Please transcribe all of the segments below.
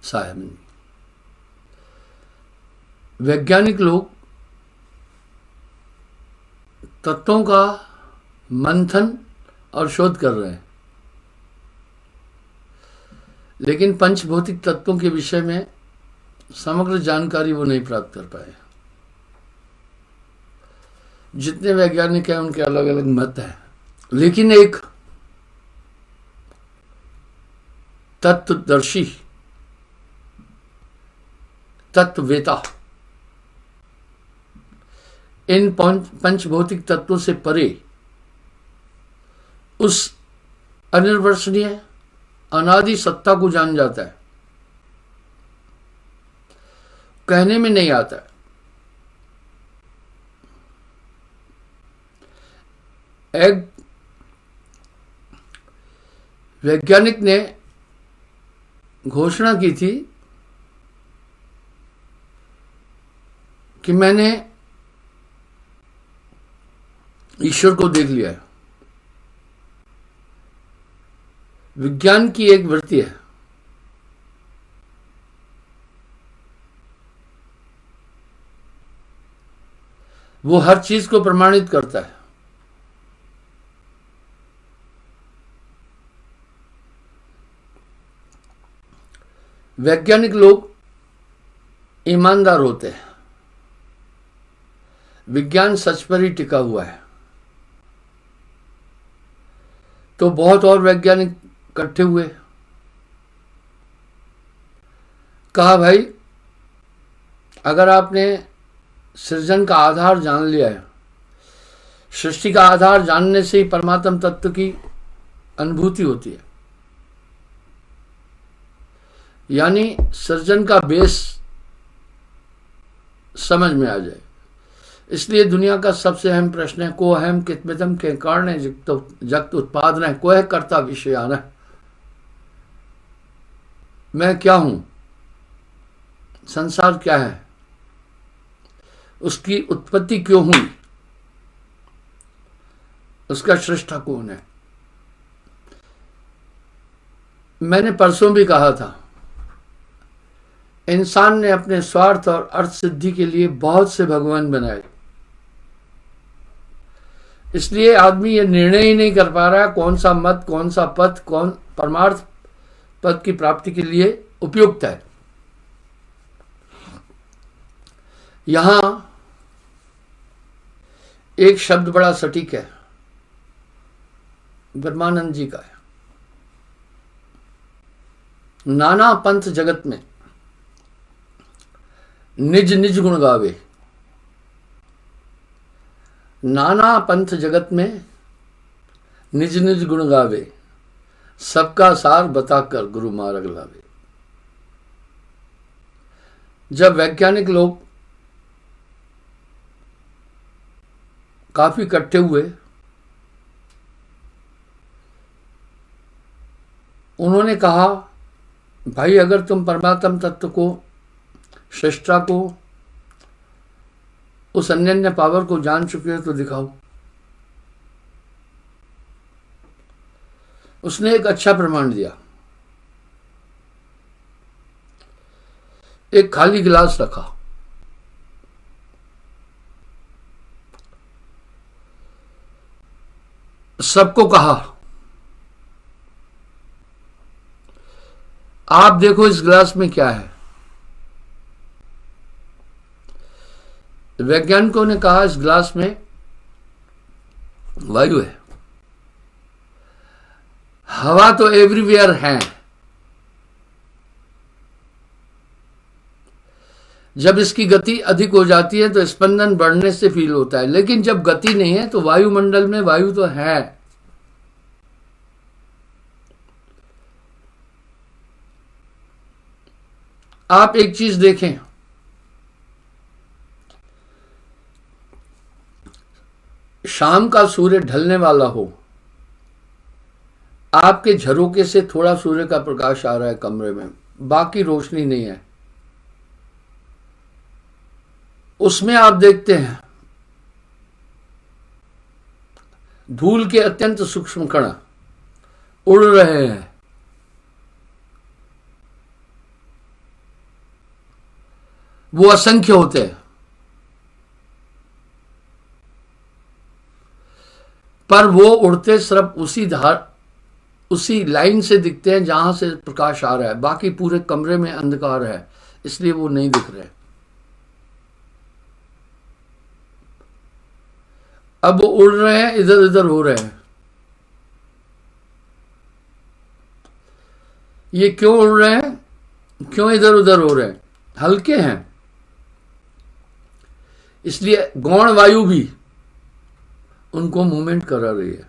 साया में नहीं। वैज्ञानिक लोग तत्वों का मंथन और शोध कर रहे हैं, लेकिन पंचभौतिक तत्वों के विषय में समग्र जानकारी वो नहीं प्राप्त कर पाए। जितने वैज्ञानिक हैं उनके अलग अलग मत हैं, लेकिन एक तत्वदर्शी, तत्ववेता इन पंचभौतिक तत्वों से परे उस अनिर्वचनीय अनादि सत्ता को जान जाता है। कहने में नहीं आता। एक वैज्ञानिक ने घोषणा की थी कि मैंने ईश्वर को देख लिया है। विज्ञान की एक वृत्ति है, वो हर चीज को प्रमाणित करता है। वैज्ञानिक लोग ईमानदार होते हैं। विज्ञान सच पर ही टिका हुआ है। तो बहुत और वैज्ञानिक इकट्ठे हुए, कहा भाई अगर आपने सृजन का आधार जान लिया है, सृष्टि का आधार जानने से ही परमात्म तत्व की अनुभूति होती है, यानी सृजन का बेस समझ में आ जाए। इसलिए दुनिया का सबसे अहम प्रश्न है को अहम कितमितम के कारण जगत उत्पादन है, को है कर्ता विषय आना। मैं क्या हूं, संसार क्या है, उसकी उत्पत्ति क्यों हुई, उसका सृष्टा कौन है। मैंने परसों भी कहा था, इंसान ने अपने स्वार्थ और अर्थ सिद्धि के लिए बहुत से भगवान बनाए। इसलिए आदमी ये निर्णय ही नहीं कर पा रहा है कौन सा मत, कौन सा पथ, कौन परमार्थ पद की प्राप्ति के लिए उपयुक्त है। यहां एक शब्द बड़ा सटीक है, ब्रह्मानंद जी का है, नाना पंथ जगत में निज निज गुण गावे। नाना पंथ जगत में निज निज गुण गावे, सबका सार बताकर गुरु मार्ग लावे। जब वैज्ञानिक लोग काफी इकट्ठे हुए, उन्होंने कहा भाई अगर तुम परमात्म तत्व को, सृष्टा को, उस अन्य पावर को जान चुके हो तो दिखाओ। उसने एक अच्छा प्रमाण दिया। एक खाली गिलास रखा, सबको कहा आप देखो इस गिलास में क्या है। वैज्ञानिकों ने कहा इस गिलास में वायु है। हवा तो एवरीवेयर है। जब इसकी गति अधिक हो जाती है तो स्पंदन बढ़ने से फील होता है, लेकिन जब गति नहीं है तो वायुमंडल में वायु तो है। आप एक चीज देखें, शाम का सूर्य ढलने वाला हो, आपके झरोके से थोड़ा सूर्य का प्रकाश आ रहा है कमरे में, बाकी रोशनी नहीं है। उसमें आप देखते हैं धूल के अत्यंत सूक्ष्म कण उड़ रहे हैं। वो असंख्य होते हैं, पर वो उड़ते सिर्फ उसी लाइन से दिखते हैं जहां से प्रकाश आ रहा है, बाकी पूरे कमरे में अंधकार है, इसलिए वो नहीं दिख रहे। अब वो उड़ रहे हैं, इधर उधर हो रहे हैं। ये क्यों उड़ रहे हैं, क्यों इधर उधर हो रहे हैं? हल्के हैं, इसलिए गौण वायु भी उनको मूवमेंट करा रही है।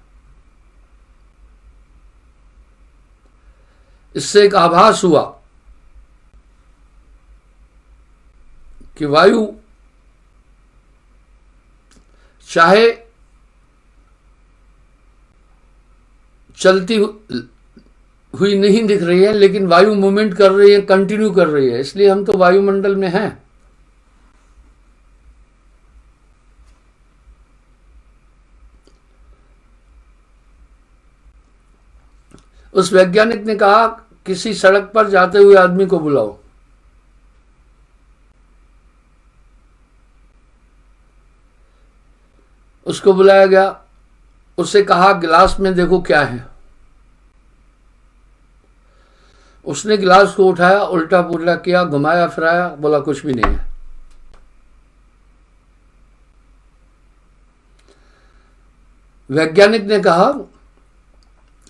इससे एक आभास हुआ कि वायु चाहे चलती हुई नहीं दिख रही है, लेकिन वायु मूवमेंट कर रही है, कंटिन्यू कर रही है, इसलिए हम तो वायुमंडल में हैं। उस वैज्ञानिक ने कहा किसी सड़क पर जाते हुए आदमी को बुलाओ। उसको बुलाया गया, उससे कहा गिलास में देखो क्या है। उसने गिलास को उठाया, उल्टा पुल्टा किया, घुमाया फिराया, बोला कुछ भी नहीं है। वैज्ञानिक ने कहा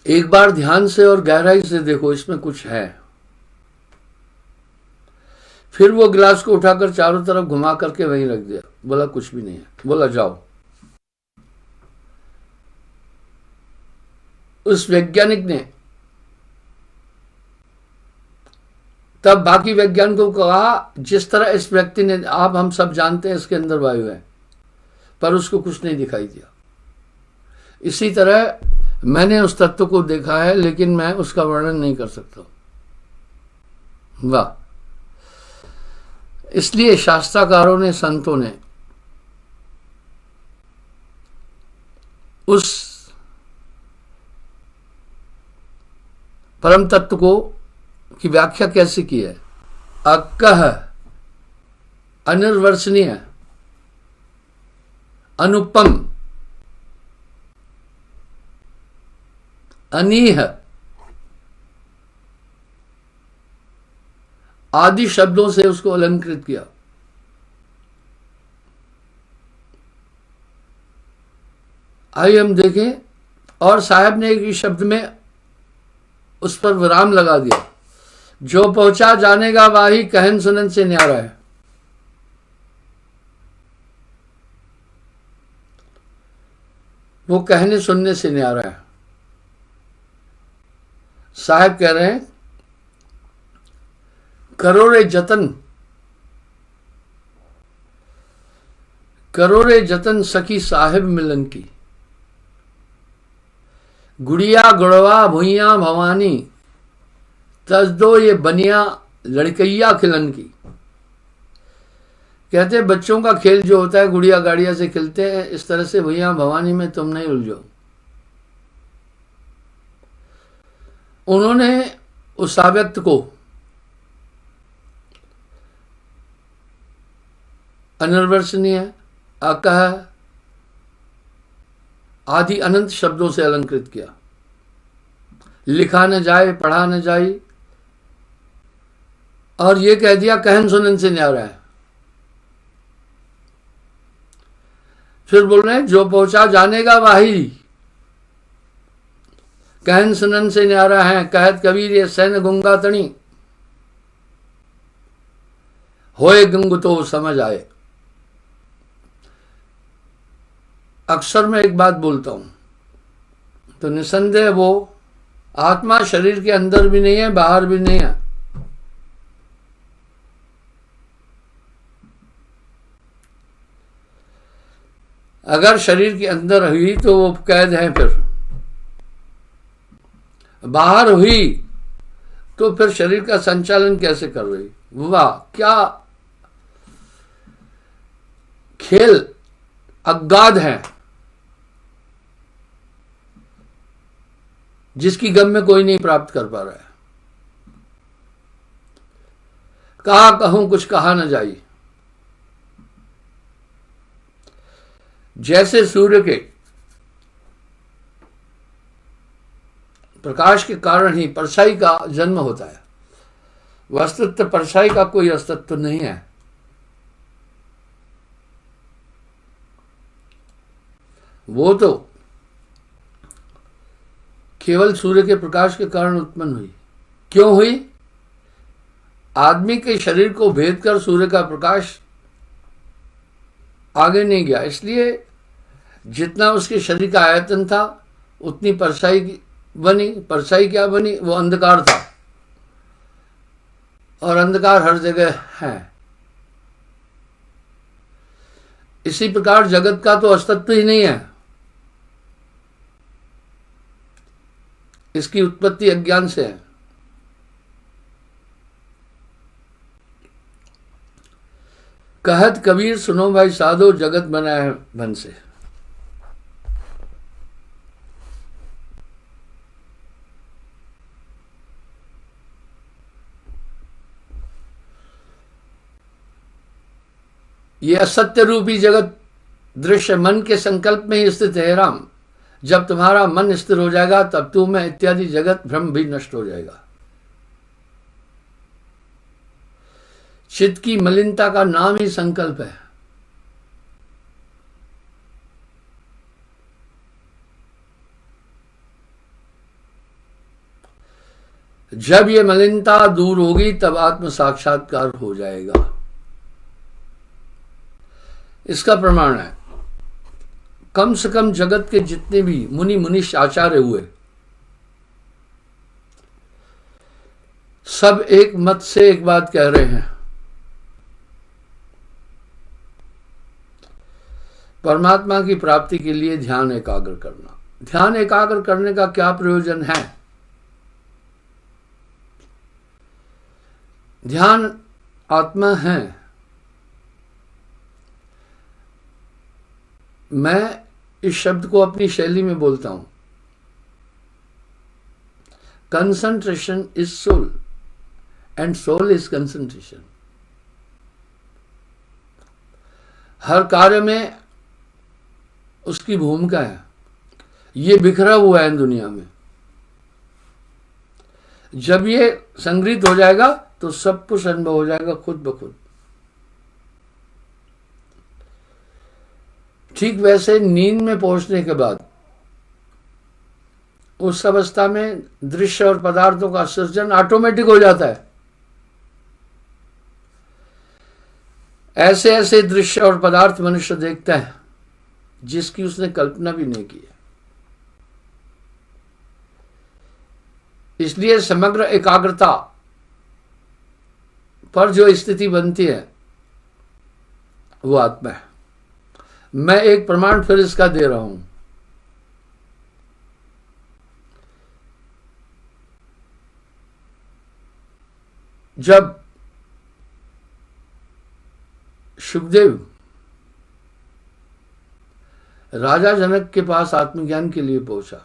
एक बार ध्यान से और गहराई से देखो, इसमें कुछ है। फिर वो गिलास को उठाकर चारों तरफ घुमा करके वहीं रख दिया, बोला कुछ भी नहीं है। बोला जाओ। उस वैज्ञानिक ने तब बाकी वैज्ञानिकों को कहा जिस तरह इस व्यक्ति ने, आप हम सब जानते हैं इसके अंदर वायु है, पर उसको कुछ नहीं दिखाई दिया। इसी तरह मैंने उस तत्व को देखा है, लेकिन मैं उसका वर्णन नहीं कर सकता। वाह! इसलिए शास्त्राकारों ने, संतों ने उस परम तत्व को की व्याख्या कैसे की है? अक्कह, अनिर्वचनीय, अनुपम, अनीह आदि शब्दों से उसको अलंकृत किया। आइए हम देखें। और साहब ने एक शब्द में उस पर विराम लगा दिया, जो पहुंचा जानेगा वाही कहन सुनन से न्यारा है। वो कहने सुनने से न्यारा है। साहब कह रहे हैं करोड़े जतन सखी साहिब मिलन की, गुड़िया गुड़वा भुइया भवानी, तज दो ये बनिया लड़कैया खिलन की। कहते बच्चों का खेल जो होता है गुड़िया गाड़िया से खेलते हैं, इस तरह से भुइया भवानी में तुम नहीं उलझो। उन्होंने उस अव्यक्त को अनिर्वचनीय, अकह आदि अनंत शब्दों से अलंकृत किया। लिखा न जाए, पढ़ा न जाए, और ये कह दिया कहन सुनन से न्यारा है। फिर बोल रहे हैं जो पहुंचा जानेगा वाही कहन सुनन से न्यारा है। कहत कबीर ये सैन गुंगा तणी, होए गंग तो समझ आए। अक्सर मैं एक बात बोलता हूं, तो निसंदेह वो आत्मा शरीर के अंदर भी नहीं है, बाहर भी नहीं है। अगर शरीर के अंदर हुई तो वो कैद है, फिर बाहर हुई तो फिर शरीर का संचालन कैसे कर रही? वाह, क्या खेल अगाध है, जिसकी गम में कोई नहीं प्राप्त कर पा रहा है। कहा कहूं कुछ कहा न जाई। जैसे सूर्य के प्रकाश के कारण ही परछाई का जन्म होता है, वस्तुतः परछाई का कोई अस्तित्व नहीं है। वो तो केवल सूर्य के प्रकाश के कारण उत्पन्न हुई। क्यों हुई? आदमी के शरीर को भेद कर सूर्य का प्रकाश आगे नहीं गया, इसलिए जितना उसके शरीर का आयतन था उतनी परछाई बनी। परछाई क्या बनी? वो अंधकार था, और अंधकार हर जगह है। इसी प्रकार जगत का तो अस्तित्व ही नहीं है। इसकी उत्पत्ति अज्ञान से है। कहत कबीर सुनो भाई साधो, जगत बना है मन से। ये असत्य रूपी जगत दृश्य मन के संकल्प में ही स्थित है राम। जब तुम्हारा मन स्थिर हो जाएगा तब तू मैं इत्यादि जगत भ्रम भी नष्ट हो जाएगा। चित्त की मलिनता का नाम ही संकल्प है। जब ये मलिनता दूर होगी तब आत्म साक्षात्कार हो जाएगा। इसका प्रमाण है, कम से कम जगत के जितने भी मुनि मुनीष आचार्य हुए, सब एक मत से एक बात कह रहे हैं, परमात्मा की प्राप्ति के लिए ध्यान एकाग्र करना। ध्यान एकाग्र करने का क्या प्रयोजन है? ध्यान आत्मा है। मैं इस शब्द को अपनी शैली में बोलता हूं, concentration is soul and soul is concentration. हर कार्य में उसकी भूमिका है। ये बिखरा हुआ है दुनिया में। जब ये संग्रहित हो जाएगा तो सब कुछ अनुभव हो जाएगा खुद ब खुद। ठीक वैसे नींद में पहुंचने के बाद उस अवस्था में दृश्य और पदार्थों का सृजन ऑटोमेटिक हो जाता है। ऐसे ऐसे दृश्य और पदार्थ मनुष्य देखता है जिसकी उसने कल्पना भी नहीं की है। इसलिए समग्र एकाग्रता पर जो स्थिति बनती है वो आत्मा है। मैं एक प्रमाण फिर इसका दे रहा हूं। जब शुकदेव राजा जनक के पास आत्मज्ञान के लिए पहुंचा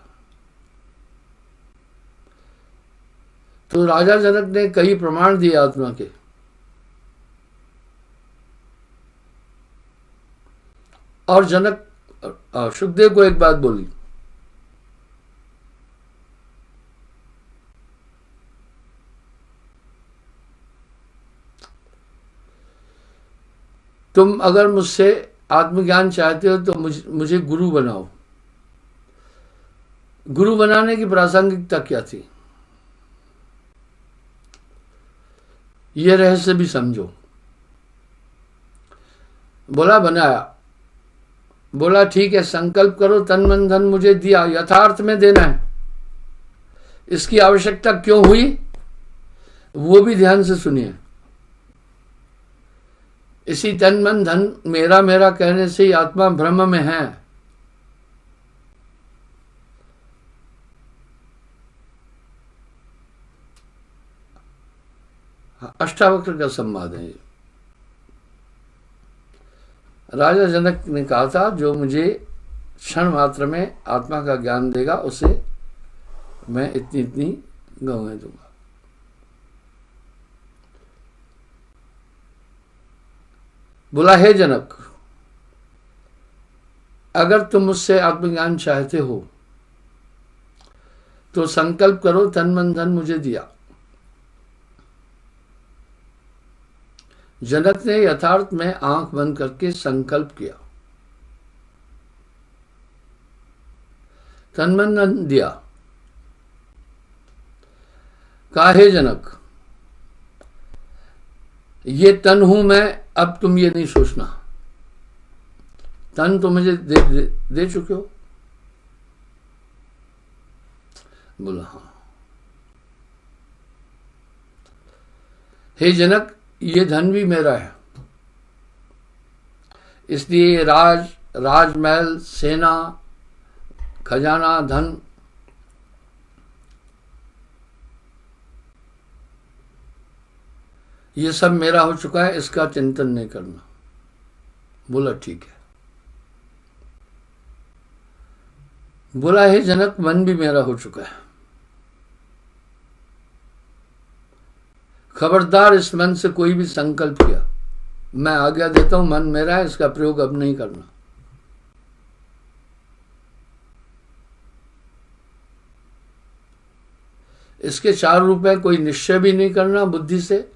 तो राजा जनक ने कई प्रमाण दिए आत्मा के। और जनक शुकदेव को एक बात बोली, तुम अगर मुझसे आत्मज्ञान चाहते हो तो मुझे गुरु बनाओ। गुरु बनाने की प्रासंगिकता क्या थी, यह रहस्य भी समझो। बोला बनाया। बोला ठीक है, संकल्प करो, तन मन धन मुझे दिया, यथार्थ में देना है। इसकी आवश्यकता क्यों हुई वो भी ध्यान से सुनिए। इसी तन मन धन मेरा मेरा कहने से ही आत्मा भ्रम में है। अष्टावक्र का संवाद है। राजा जनक ने कहा था जो मुझे क्षण मात्र में आत्मा का ज्ञान देगा उसे मैं इतनी इतनी गौएं दूंगा। बोला हे जनक, अगर तुम मुझसे आत्मज्ञान चाहते हो तो संकल्प करो, तन मन धन मुझे दिया। जनक ने यथार्थ में आंख बंद करके संकल्प किया, तन मन धन दिया। कहा, हे जनक, ये तन हूं मैं, अब तुम ये नहीं सोचना। तन तो मुझे दे चुके हो। बोला, हाँ। हे जनक, ये धन भी मेरा है, इसलिए राजमहल, सेना, खजाना, धन ये सब मेरा हो चुका है, इसका चिंतन नहीं करना। बोला, ठीक है। बोला, हे जनक, मन भी मेरा हो चुका है, खबरदार इस मन से कोई भी संकल्प किया, मैं आज्ञा देता हूं, मन मेरा है, इसका प्रयोग अब नहीं करना। इसके 4 रूप है, कोई निश्चय भी नहीं करना बुद्धि से,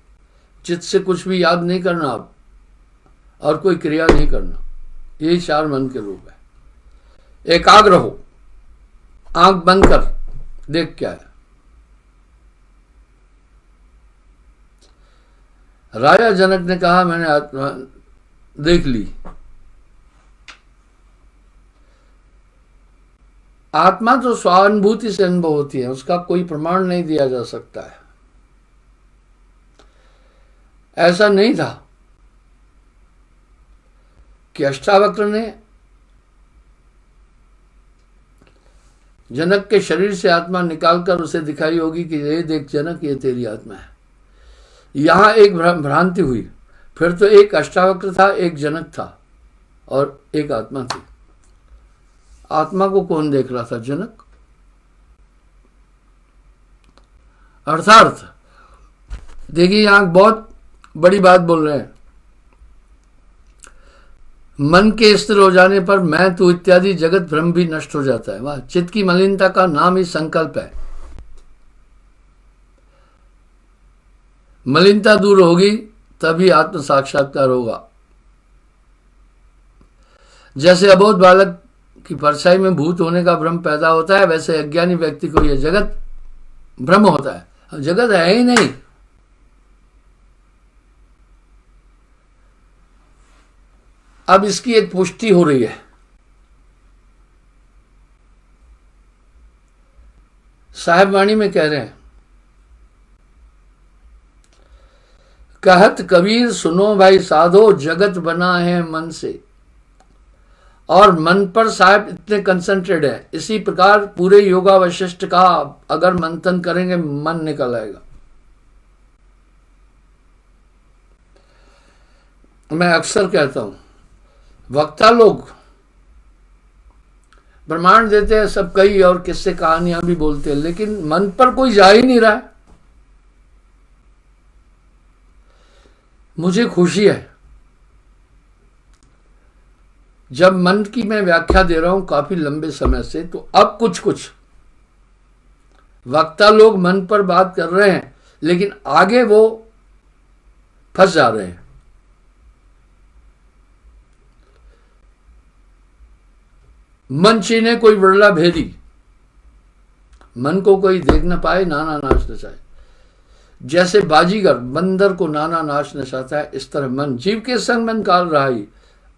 चित्त से कुछ भी याद नहीं करना आप, और कोई क्रिया नहीं करना। यही 4 मन के रूप है। एकाग्र हो, आंख बंद कर, देख क्या है। राजा जनक ने कहा, मैंने आत्मा देख ली। आत्मा तो स्वानुभूति से अनुभव होती है, उसका कोई प्रमाण नहीं दिया जा सकता है। ऐसा नहीं था कि अष्टावक्र ने जनक के शरीर से आत्मा निकालकर उसे दिखाई होगी कि ये देख जनक, ये तेरी आत्मा है। यहां एक भ्रांति हुई। फिर तो एक अष्टावक्र था, एक जनक था, और एक आत्मा थी। आत्मा को कौन देख रहा था? जनक। अर्थात देखिए, यहां बहुत बड़ी बात बोल रहे हैं। मन के स्थिर हो जाने पर मैं तू इत्यादि जगत भ्रम भी नष्ट हो जाता है। वाह, चित्त की मलिनता का नाम ही संकल्प है। मलिनता दूर होगी तभी आत्म साक्षात्कार होगा। जैसे अबोध बालक की परछाई में भूत होने का भ्रम पैदा होता है, वैसे अज्ञानी व्यक्ति को यह जगत भ्रम होता है, जगत है ही नहीं। अब इसकी एक पुष्टि हो रही है। साहिब वाणी में कह रहे हैं, कहत कबीर सुनो भाई साधो, जगत बना है मन से। और मन पर साहब इतने कंसंट्रेट है। इसी प्रकार पूरे योगा वशिष्ठ का अगर मंथन करेंगे, मन निकल आएगा। मैं अक्सर कहता हूं, वक्ता लोग प्रमाण देते हैं सब, कई और किस्से कहानियां भी बोलते हैं, लेकिन मन पर कोई जा ही नहीं रहा है। मुझे खुशी है जब मन की मैं व्याख्या दे रहा हूं काफी लंबे समय से, तो अब कुछ कुछ वक्ता लोग मन पर बात कर रहे हैं, लेकिन आगे वो फंस जा रहे हैं। मन छीने कोई बिरला भेदी, मन को कोई देख न पाए, नाना नाच नचाए। जैसे बाजीगर बंदर को नाना नाच नचाता है, इस तरह मन जीव के संग मन काल रहा ही,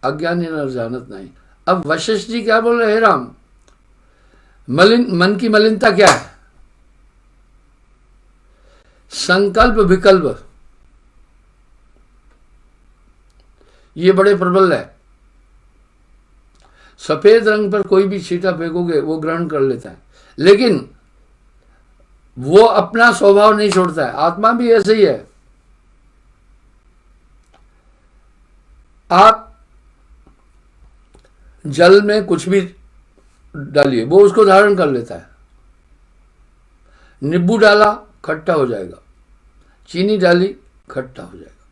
अज्ञानी नर जानत नहीं। अब वशिष्ठ जी क्या बोल रहे हैं? राम, मन की मलिनता क्या है? संकल्प विकल्प, ये बड़े प्रबल है। सफेद रंग पर कोई भी छींटा फेंकोगे वो ग्रहण कर लेता है, लेकिन वो अपना स्वभाव नहीं छोड़ता है। आत्मा भी ऐसे ही है। आप जल में कुछ भी डालिए, वो उसको धारण कर लेता है। नींबू डाला खट्टा हो जाएगा, चीनी डाली खट्टा हो जाएगा।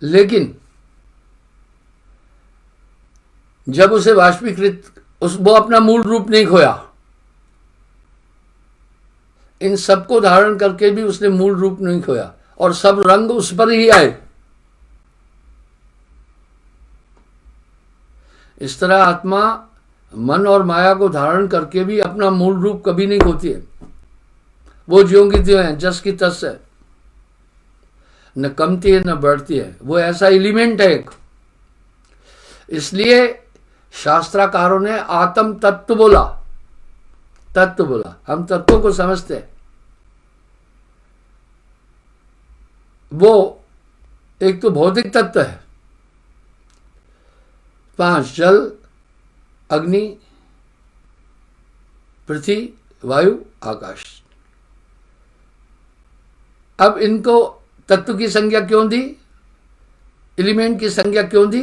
लेकिन जब उसे वाष्पीकृत, वो अपना मूल रूप नहीं खोया, इन सबको धारण करके भी उसने मूल रूप नहीं खोया और सब रंग उस पर ही आए। इस तरह आत्मा मन और माया को धारण करके भी अपना मूल रूप कभी नहीं खोती है। वो ज्यों की त्यों है, जस की तस है, न कमती है न बढ़ती है। वो ऐसा एलिमेंट है एक। इसलिए शास्त्राकारों ने आत्म तत्व बोला, तत्व बोला। हम तत्वों को समझते हैं। वो एक तो भौतिक तत्व है, 5 जल, अग्नि, पृथ्वी, वायु, आकाश। अब इनको तत्व की संज्ञा क्यों दी, एलिमेंट की संज्ञा क्यों दी?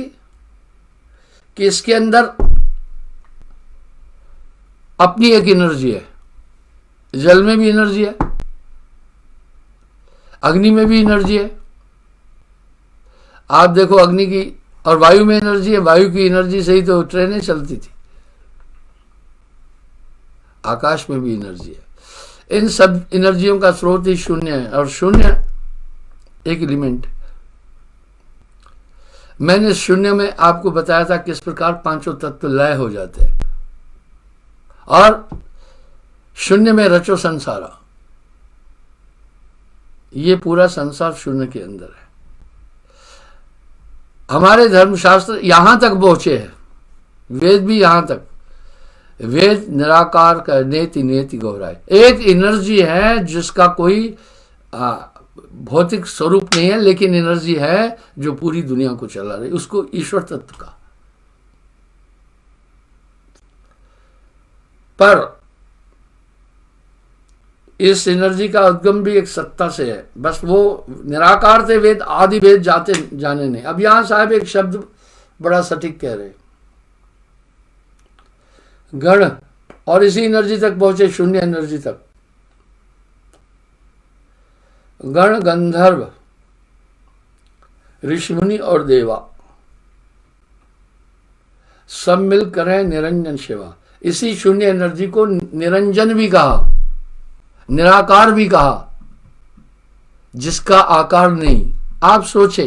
कि इसके अंदर अपनी एक एनर्जी है। जल में भी एनर्जी है, अग्नि में भी एनर्जी है। आप देखो अग्नि की और वायु में एनर्जी है। वायु की एनर्जी से ही तो ट्रेनें चलती थी। आकाश में भी एनर्जी है। इन सब एनर्जियों का स्रोत ही शून्य है और शून्य एक एलिमेंट। मैंने शून्य में आपको बताया था किस प्रकार पांचों तत्व लय हो जाते हैं और शून्य में रचो संसारा। ये पूरा संसार शून्य के अंदर है। हमारे धर्मशास्त्र यहां तक पहुंचे हैं, वेद भी यहां तक। वेद निराकार का नेति नेति गौराय। एक एनर्जी है जिसका कोई भौतिक स्वरूप नहीं है, लेकिन एनर्जी है जो पूरी दुनिया को चला रही, उसको ईश्वर तत्व का। पर इस एनर्जी का उद्गम भी एक सत्ता से है। बस वो निराकार थे वेद, आदि वेद जाने नहीं। अब यहां साहब एक शब्द बड़ा सटीक कह रहे, गण, और इसी एनर्जी तक पहुंचे, शून्य एनर्जी तक। गण, गंधर्व, ऋषिमुनि और देवा सब मिल करें निरंजन सेवा। इसी शून्य एनर्जी को निरंजन भी कहा, निराकार भी कहा, जिसका आकार नहीं। आप सोचे,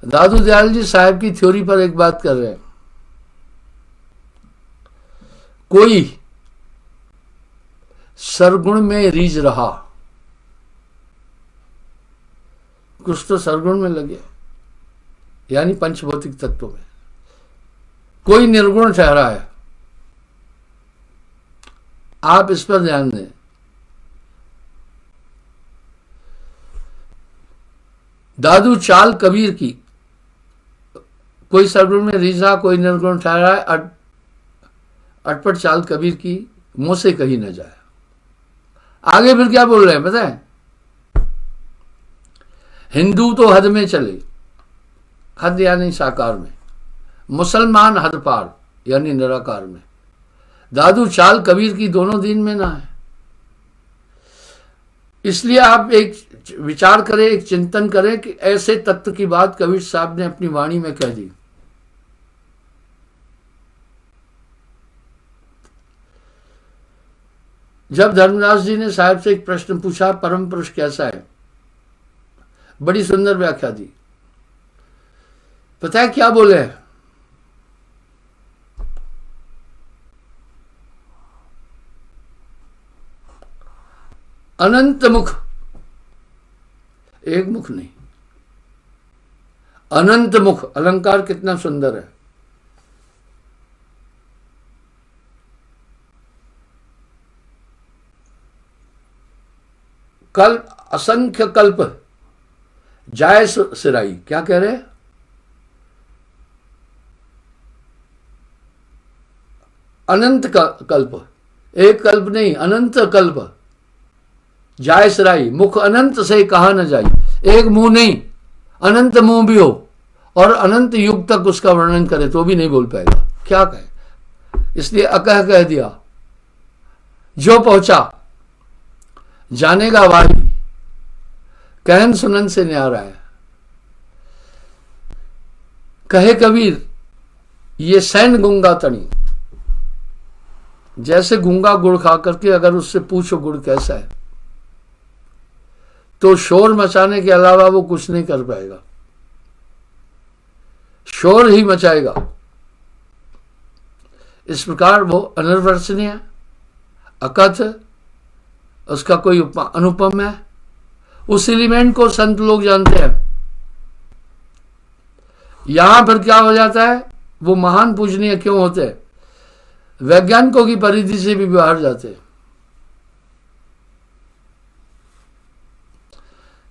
दादू दयाल जी साहब की थ्योरी पर एक बात कर रहे हैं। कोई सरगुण में रीझ रहा, कुछ तो सरगुण में लगे, यानी पंचभौतिक तत्वों में। कोई निर्गुण ठहरा है। आप इस पर ध्यान दें। दादू चाल कबीर की, कोई सरगुण में रीझा, कोई निर्गुण ठहरा है। अटपट चाल कबीर की, मुंह से कही न जाए। आगे फिर क्या बोल रहे हैं पता है? हिंदू तो हद में चले, हद यानी साकार में, मुसलमान हद पार यानी निराकार में। दादू चाल कबीर की दोनों दिन में ना है। इसलिए आप एक विचार करें, एक चिंतन करें कि ऐसे तत्व की बात कबीर साहब ने अपनी वाणी में कह दी। जब धर्मदास जी ने साहब से एक प्रश्न पूछा, परम पुरुष कैसा है, बड़ी सुंदर व्याख्या दी। पता है क्या बोले? अनंत मुख, एक मुख नहीं, अनंत मुख। अलंकार कितना सुंदर है। कल्प, असंख्य कल्प जाय सिराई। क्या कह रहे? अनंत कल्प, एक कल्प नहीं, अनंत कल्प जाय सिराई। मुख अनंत से कहा न जाई। एक मुंह नहीं, अनंत मुंह भी हो और अनंत युग तक उसका वर्णन करे तो भी नहीं बोल पाएगा। क्या कहे? इसलिए अकह कह दिया। जो पहुंचा जानेगा वाही, कहन सुनन से न्यारा है। कहे कबीर, ये सैन गूंगा तनी, जैसे गूंगा गुड़ खा करके अगर उससे पूछो गुड़ कैसा है तो शोर मचाने के अलावा वो कुछ नहीं कर पाएगा, शोर ही मचाएगा। इस प्रकार वो अनिर्वचनीय, अकथ, उसका कोई अनुपम है। उस एलिमेंट को संत लोग जानते हैं। यहां पर क्या हो जाता है, वो महान पूजनीय क्यों होते हैं? वैज्ञानिकों की परिधि से भी बाहर जाते हैं।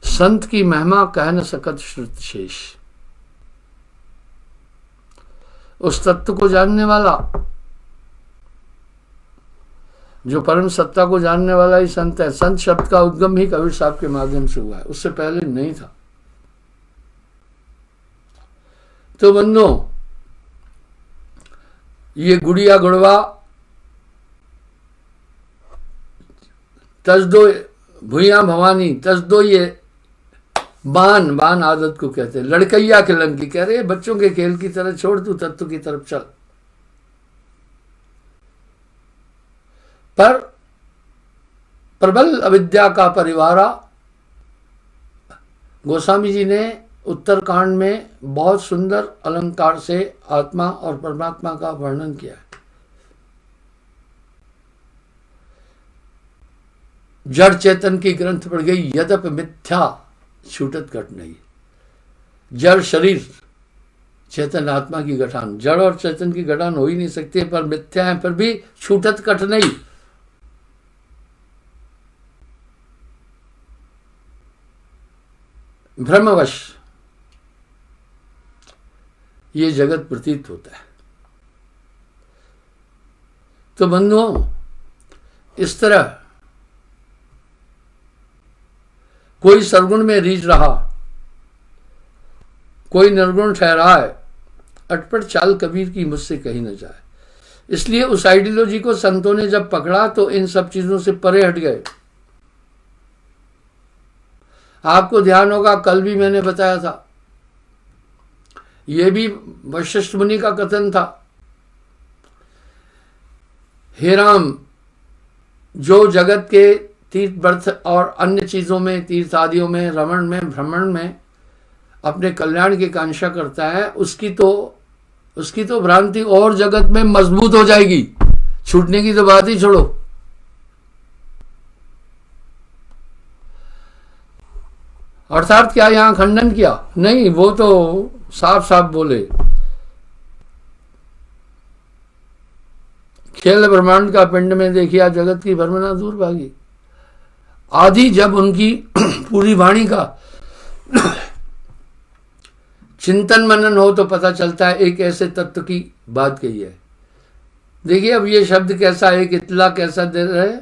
संत की महिमा कह न सकत श्रुत शेष। उस तत्व को जानने वाला, जो परम सत्ता को जानने वाला ही संत है। संत शब्द का उद्गम ही कबीर साहब के माध्यम से हुआ है, उससे पहले नहीं था। तो बंदो, ये गुड़िया गुड़वा तज दो भूया भवानी तज दो, ये बान आदत को कहते हैं। लड़कैया खिलंगी, कह रहे बच्चों के खेल की तरह छोड़, तू तत्व की तरफ चल। पर प्रबल अविद्या का परिवारा, गोस्वामी जी ने उत्तरकांड में बहुत सुंदर अलंकार से आत्मा और परमात्मा का वर्णन किया है। जड़ चेतन की ग्रंथ पड़ गई, यद्यप मिथ्या छूटत घट नहीं। जड़ शरीर, चेतन आत्मा की गठान, जड़ और चेतन की गठान हो ही नहीं सकती, पर मिथ्या है, फिर भी छूटत कट नहीं। भ्रमवश ये जगत प्रतीत होता है। तो बंधुओं, इस तरह कोई सरगुण में रीझ रहा, कोई निर्गुण ठहरा है, अटपट चाल कबीर की मुझसे कही न जाए। इसलिए उस आइडियोलॉजी को संतों ने जब पकड़ा तो इन सब चीजों से परे हट गए। आपको ध्यान होगा, कल भी मैंने बताया था, यह भी वशिष्ठ मुनि का कथन था। हे राम, जो जगत के तीर्थ बर्थ और अन्य चीजों में, तीर्थ आदियों में, रमण में, भ्रमण में अपने कल्याण की कांक्षा करता है, उसकी तो भ्रांति और जगत में मजबूत हो जाएगी। छूटने की तो बात ही छोड़ो। अर्थात क्या यहां खंडन किया? नहीं, वो तो साफ साफ बोले, खेल ब्रह्मांड का पिंड में देखिया जगत की भ्रमणा दूर भागी। आदि जब उनकी पूरी वाणी का चिंतन मनन हो तो पता चलता है एक ऐसे तत्व की बात कही है। देखिए अब ये शब्द कैसा, एक इतला कैसा दे रहे,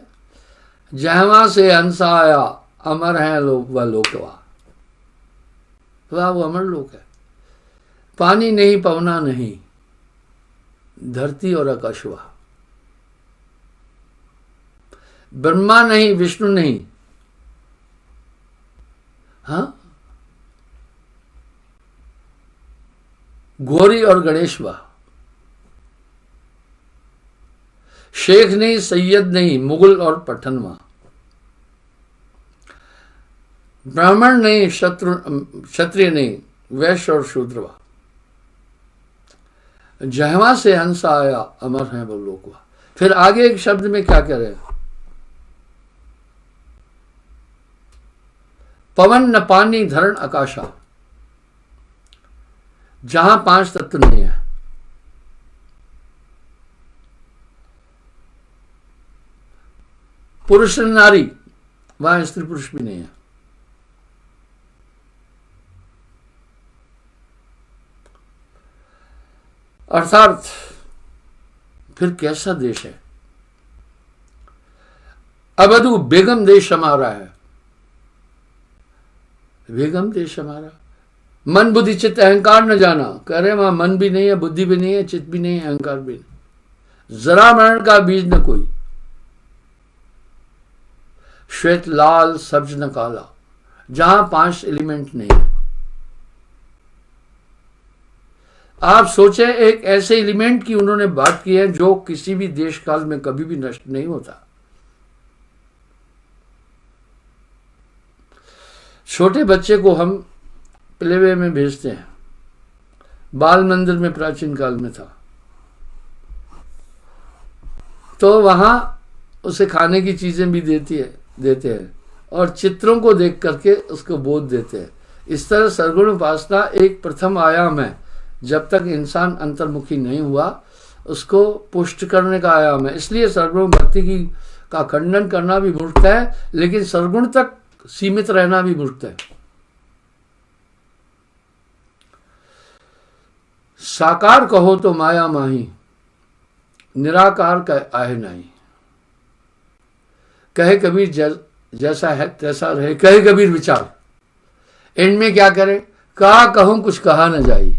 जहवा से हंसा आया अमर है लोक व लोकवा। वाह, वो अमर लोक है। पानी नहीं, पवना नहीं, धरती और आकाशवा। ब्रह्मा नहीं, विष्णु नहीं, हाँ, गौरी और गणेश वाह। शेख नहीं, सैयद नहीं, मुगल और पठन वाह। ब्राह्मण नहीं, क्षत्रिय नहीं, वैश्य और शूद्र वाह। जहवा से हंस आया अमर है वो लोक वाह। फिर आगे एक शब्द में क्या कह रहे हैं, पवन न पानी धरण आकाशा। जहां पांच तत्व नहीं है, पुरुष नारी, वहां स्त्री पुरुष भी नहीं है। अर्थात फिर कैसा देश है? अवधु बेगम देश हमारा है, बेगम देश हमारा। मन बुद्धि चित्त अहंकार न जाना, कह रहे वहां मन भी नहीं है, बुद्धि भी नहीं है, चित्त भी नहीं है, अहंकार भी नहीं। जरा मरण का बीज न कोई, श्वेत लाल सब्ज न काला। जहां पांच एलिमेंट नहीं है। आप सोचें, एक ऐसे एलिमेंट की उन्होंने बात की है जो किसी भी देश काल में कभी भी नष्ट नहीं होता। छोटे बच्चे को हम प्ले वे में भेजते हैं, बाल मंदिर में प्राचीन काल में था, तो वहां उसे खाने की चीजें भी देते हैं और चित्रों को देख करके उसको बोध देते हैं। इस तरह सरगुण उपासना एक प्रथम आयाम है, जब तक इंसान अंतर्मुखी नहीं हुआ उसको पुष्ट करने का आयाम है। इसलिए सरगुण भक्ति का खंडन करना भी मूर्खता है, लेकिन सरगुण तक सीमित रहना भी मूर्खता है। साकार कहो तो माया माही, निराकार कह आहे नहीं। कहे कबीर जैसा है तैसा रहे, कहे कबीर विचार। एंड में क्या करे, कहा कहूं कुछ कहा न जाई,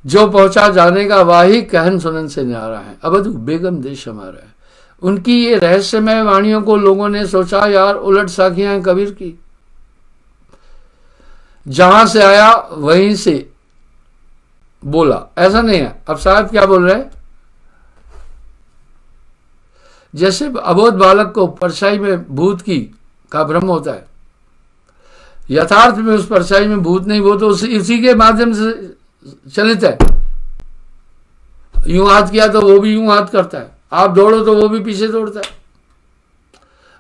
जो पहुंचा जाने का वाही कहन सुनन से न्यारा है। अवधू बेगम देश हमारा है। उनकी ये रहस्यमय वाणियों को लोगों ने सोचा यार उलट साखियां हैं कबीर की, जहां से आया वहीं से बोला। ऐसा नहीं है। अब साहब क्या बोल रहे हैं, जैसे अबोध बालक को परछाई में भूत का भ्रम होता है, यथार्थ में उस परछाई में भूत नहीं, वो तो उसी के माध्यम से चलित है। यूं हाथ किया तो वो भी यूं हाथ करता है, आप दौड़ो तो वो भी पीछे दौड़ता है।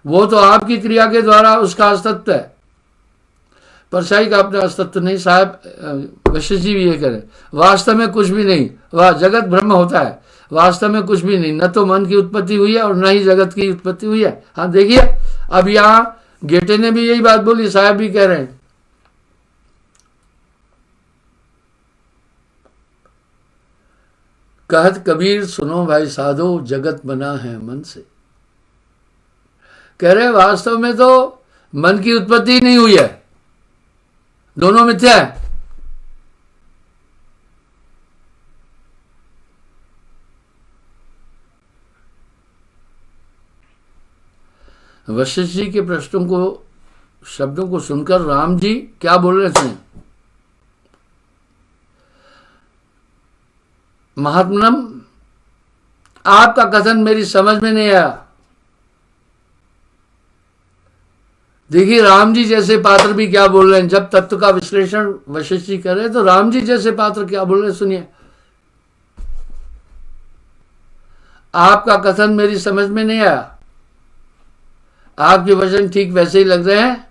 वो तो आपकी क्रिया के द्वारा उसका अस्तित्व है, परछाई का अपना अस्तित्व नहीं। साहब वशिष्ठ जी भी ये करें, वास्तव में कुछ भी नहीं, वह जगत ब्रह्म होता है, वास्तव में कुछ भी नहीं। न तो मन की उत्पत्ति हुई है और न ही जगत की उत्पत्ति हुई है। हाँ देखिए, अब यहां गेटे ने भी यही बात बोली, साहब भी कह रहे हैं। कहत कबीर सुनो भाई साधो, जगत बना है मन से। कह रहे वास्तव में तो मन की उत्पत्ति नहीं हुई है, दोनों मिथ्या है। वशिष्ठ जी के प्रश्नों को, शब्दों को सुनकर राम जी क्या बोल रहे थे, महात्मनम आपका कथन मेरी समझ में नहीं आया। देखिए राम जी जैसे पात्र भी क्या बोल रहे हैं, जब तत्व का विश्लेषण वशिष्ठ जी कर रहे हैं तो राम जी जैसे पात्र क्या बोल रहे हैं, सुनिए। आपका कथन मेरी समझ में नहीं आया, आपके वचन ठीक वैसे ही लग रहे हैं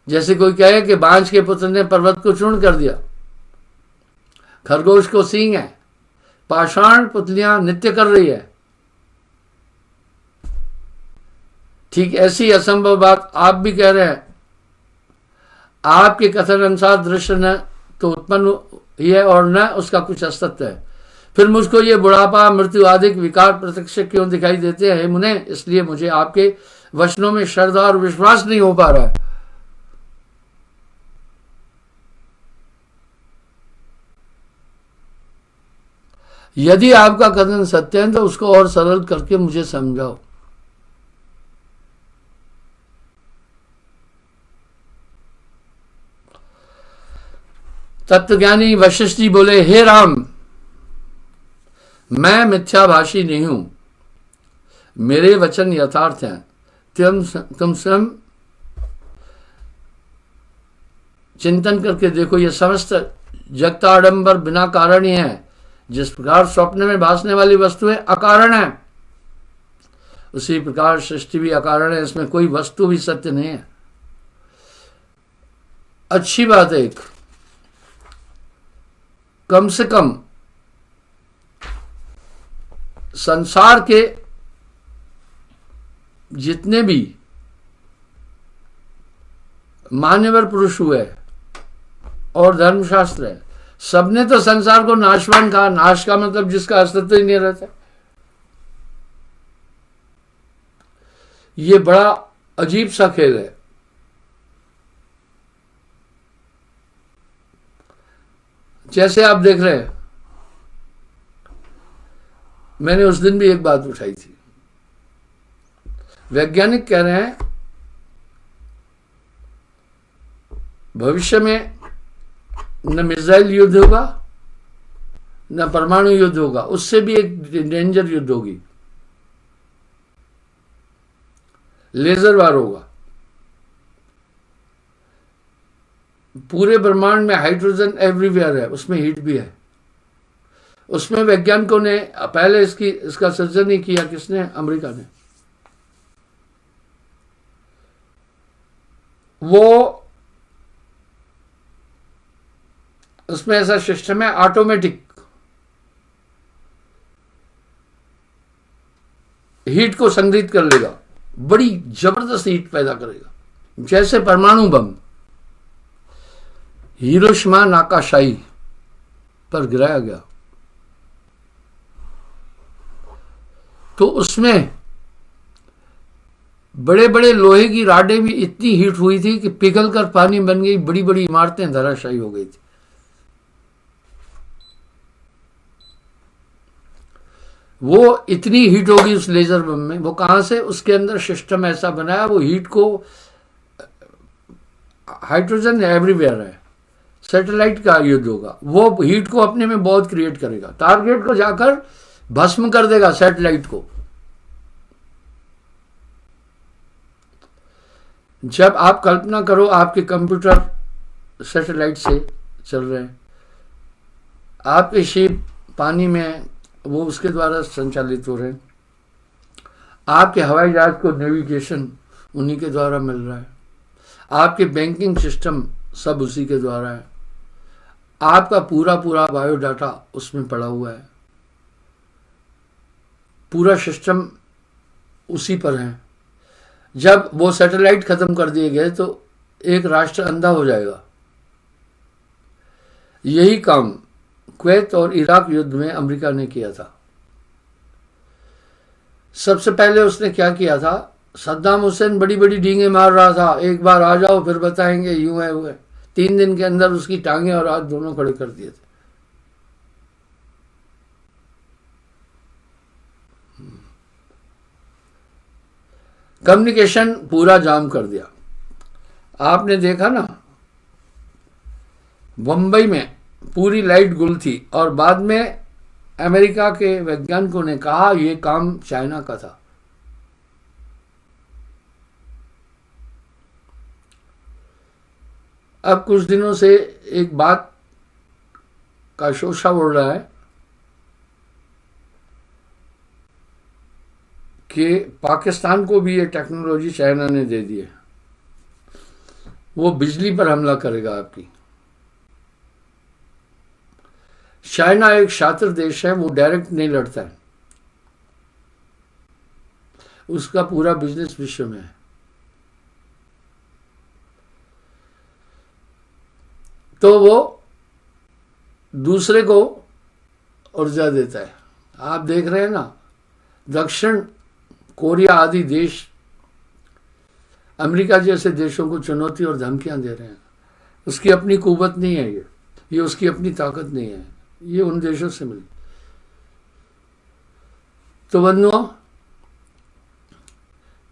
जैसे कोई कहे कि बांझ के पुत्र ने पर्वत को चूर्ण कर दिया, खरगोश को सींग है, पाषाण पुतलियां नृत्य कर रही है। ठीक ऐसी असंभव बात आप भी कह रहे हैं। आपके कथन अनुसार दृश्य न तो उत्पन्न ही है और न उसका कुछ अस्तित्व है, फिर मुझको ये बुढ़ापा, मृत्यु आदि विकार प्रत्यक्ष क्यों दिखाई देते हैं मुने? इसलिए मुझे आपके वचनों में श्रद्धा और विश्वास नहीं हो पा रहा है। यदि आपका कथन सत्य है तो उसको और सरल करके मुझे समझाओ। तत्वज्ञानी वशिष्ठ जी बोले, हे राम, मैं मिथ्याभाषी नहीं हूं, मेरे वचन यथार्थ हैं। तुम स्वयं चिंतन करके देखो, ये समस्त जगता आडंबर बिना कारण ही है। जिस प्रकार स्वप्न में भासने वाली वस्तुएं अकारण है, उसी प्रकार सृष्टि भी अकारण है, इसमें कोई वस्तु भी सत्य नहीं है। अच्छी बात है, एक कम से कम संसार के जितने भी मान्यवर पुरुष हुए और धर्मशास्त्र है, सबने तो संसार को नाशवान कहा। नाश का मतलब जिसका अस्तित्व ही नहीं रहता। ये बड़ा अजीब सा खेल है। जैसे आप देख रहे हैं, मैंने उस दिन भी एक बात उठाई थी। वैज्ञानिक कह रहे हैं भविष्य में न मिसाइल युद्ध होगा, न परमाणु युद्ध होगा, उससे भी एक डेंजर युद्ध होगी, लेजर वार होगा। पूरे ब्रह्मांड में हाइड्रोजन एवरीवेयर है, उसमें हीट भी है। उसमें वैज्ञानिकों ने पहले इसका सृजन ही किया, किसने? अमेरिका ने। वो उसमें ऐसा सिस्टम है, ऑटोमेटिक हीट को संग्रहित कर लेगा, बड़ी जबरदस्त हीट पैदा करेगा। जैसे परमाणु बम हिरोशिमा नागासाकी पर गिराया गया, तो उसमें बड़े बड़े लोहे की राडें भी इतनी हीट हुई थी कि पिघलकर पानी बन गई, बड़ी बड़ी इमारतें धराशायी हो गई थी। वो इतनी हीट होगी उस लेजर बम में, वो कहां से? उसके अंदर सिस्टम ऐसा बनाया, वो हीट को, हाइड्रोजन एवरीवेयर है, सैटेलाइट का युद्ध होगा, वो हीट को अपने में बहुत क्रिएट करेगा, टारगेट को जाकर भस्म कर देगा सैटेलाइट को। जब आप कल्पना करो आपके कंप्यूटर सैटेलाइट से चल रहे हैं, आपके शिप पानी में वो उसके द्वारा संचालित हो रहे हैं, आपके हवाई जहाज को नेविगेशन उन्हीं के द्वारा मिल रहा है, आपके बैंकिंग सिस्टम सब उसी के द्वारा है, आपका पूरा पूरा बायोडाटा उसमें पड़ा हुआ है, पूरा सिस्टम उसी पर है। जब वो सैटेलाइट खत्म कर दिए गए तो एक राष्ट्र अंधा हो जाएगा। यही काम कुवैत और इराक युद्ध में अमेरिका ने किया था। सबसे पहले उसने क्या किया था? सद्दाम हुसैन बड़ी बड़ी डींगे मार रहा था, एक बार आ जाओ फिर बताएंगे, यूं है वो है। 3 दिन के अंदर उसकी टांगे और हाथ दोनों खड़े कर दिए थे। कम्युनिकेशन पूरा जाम कर दिया। आपने देखा ना, बंबई में पूरी लाइट गुल थी और बाद में अमेरिका के वैज्ञानिकों ने कहा यह काम चाइना का था। अब कुछ दिनों से एक बात का शोषा उड़ रहा है कि पाकिस्तान को भी ये टेक्नोलॉजी चाइना ने दे दी है, वो बिजली पर हमला करेगा आपकी। चाइना एक शातिर देश है, वो डायरेक्ट नहीं लड़ता है, उसका पूरा बिजनेस विश्व में है। तो वो दूसरे को ऊर्जा देता है। आप देख रहे हैं ना, दक्षिण कोरिया आदि देश अमेरिका जैसे देशों को चुनौती और धमकियां दे रहे हैं। उसकी अपनी कुव्वत नहीं है, ये उसकी अपनी ताकत नहीं है, ये उन देशों से मिली। तो बंधुओं,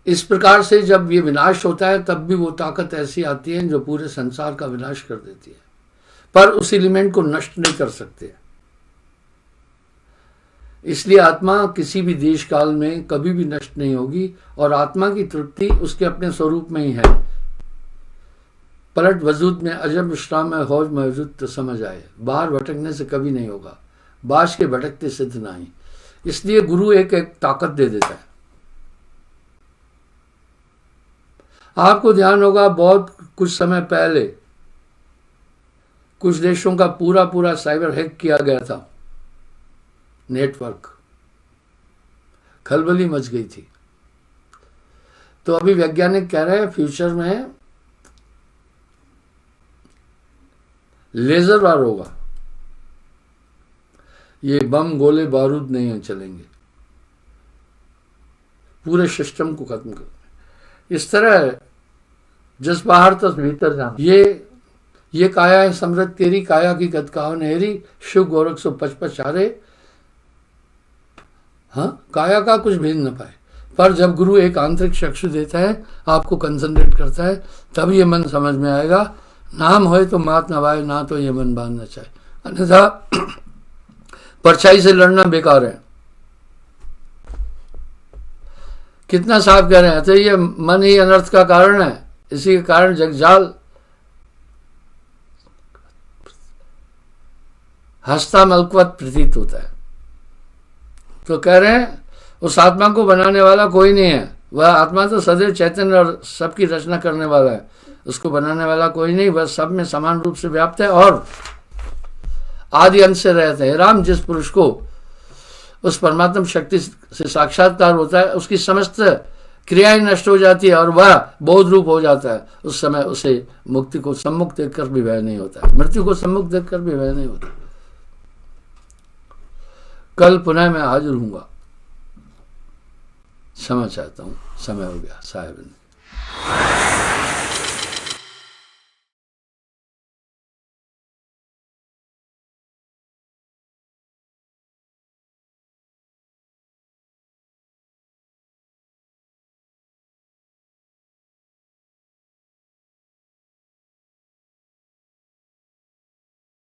इस प्रकार से जब ये विनाश होता है तब भी वो ताकत ऐसी आती है जो पूरे संसार का विनाश कर देती है, पर उस एलिमेंट को नष्ट नहीं कर सकते। इसलिए आत्मा किसी भी देश काल में कभी भी नष्ट नहीं होगी और आत्मा की तृप्ति उसके अपने स्वरूप में ही है। पलट वजूद में अजब विश्राम में हौज मौजूद तो समझ आए, बाहर भटकने से कभी नहीं होगा, बाश के भटकते सिद्ध नहीं। इसलिए गुरु एक एक ताकत दे देता है। आपको ध्यान होगा बहुत कुछ समय पहले कुछ देशों का पूरा पूरा साइबर हैक किया गया था, नेटवर्क, खलबली मच गई थी। तो अभी वैज्ञानिक कह रहे हैं फ्यूचर में लेजर वार होगा, ये बम गोले बारूद नहीं चलेंगे, पूरे सिस्टम को खत्म कर। इस तरह जस बाहर तस भीतर जाना, ये काया है समृद्ध तेरी, काया की गत कहो नहरी, शिव गोरख सो पचपच हारे। हाँ, काया का कुछ भेद न पाए, पर जब गुरु एक आंतरिक चक्षु देता है, आपको कंसंट्रेट करता है, तब ये मन समझ में आएगा नाम होए तो मात नवाए, ना तो ये मन बांधना चाहिए, अन्यथा परछाई से लड़ना बेकार है। कितना साफ कह रहे हैं, तो ये मन ही अनर्थ का कारण है, इसी के कारण जगजाल हस्ता मलकवत प्रतीत होता है। तो कह रहे हैं उस आत्मा को बनाने वाला कोई नहीं है, वह आत्मा तो सदैव चैतन्य और सबकी रचना करने वाला है, उसको बनाने वाला कोई नहीं, वह सब में समान रूप से व्याप्त है और आदि अंत से रहते हैं। राम, जिस पुरुष को उस परमात्म शक्ति से साक्षात्कार होता है, उसकी समस्त क्रियाएं नष्ट हो जाती है और वह बोध रूप हो जाता है। उस समय उसे मुक्ति को सम्मुख देखकर भी भय नहीं होता है, मृत्यु को सम्मुख देखकर भी भय नहीं होता। कल पुनः मैं हाजिर हूंगा। क्षमा चाहता हूं, समय हो गया साहिब।